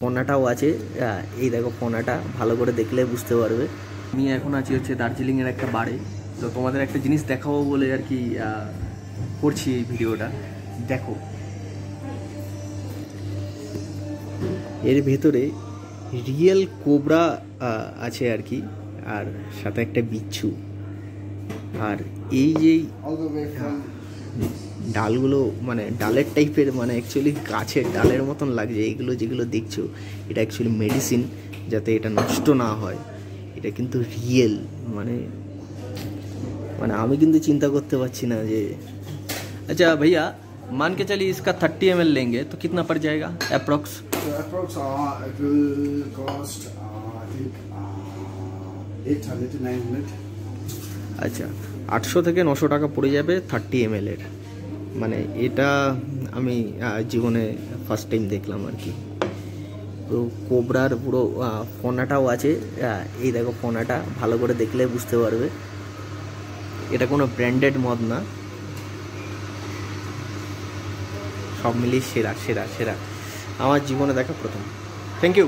ফোনাটাও আছে। এই দেখো ফোনাটা, ভালো করে দেখলে বুঝতে পারবে। আমি এখন আছি হচ্ছে দার্জিলিংয়ের একটা বারে, তো তোমাদের একটা জিনিস দেখাবো বলে আর কি করছি এই ভিডিওটা। দেখো এর ভেতরে রিয়েল কোবরা আছে আর কি, আর সাথে একটা বিচ্ছু। আর এই যে ডালগুলো মানে ডালের টাইপের, মানে অ্যাকচুয়ালি গাছের ডালের মতন লাগছে এইগুলো যেগুলো দেখছো, এটা অ্যাকচুয়ালি মেডিসিন, যাতে এটা নষ্ট না হয়। এটা কিন্তু রিয়েল, মানে মানে আমি কিন্তু চিন্তা করতে পারছি না যে। अच्छा भैया, मान के चलिए इसका 30 ml लेंगे तो कितना पड़ जाएगा approx? It will cost I think 800 to 900। আচ্ছা, 800 থেকে 900 টাকা পড়ে যাবে 30 ml এর। মানে এটা আমি জীবনে ফার্স্ট টাইম দেখলাম আর কি। পুরো কোবরার পুরো ফোনাটাও আছে। এই দেখো ফোনাটা, ভালো করে দেখলে বুঝতে পারবে। এটা কোনো ব্র্যান্ডেড মদ না, সব মিলিয়ে সেরা সেরা সেরা, আমার জীবনে দেখা প্রথম। Thank you.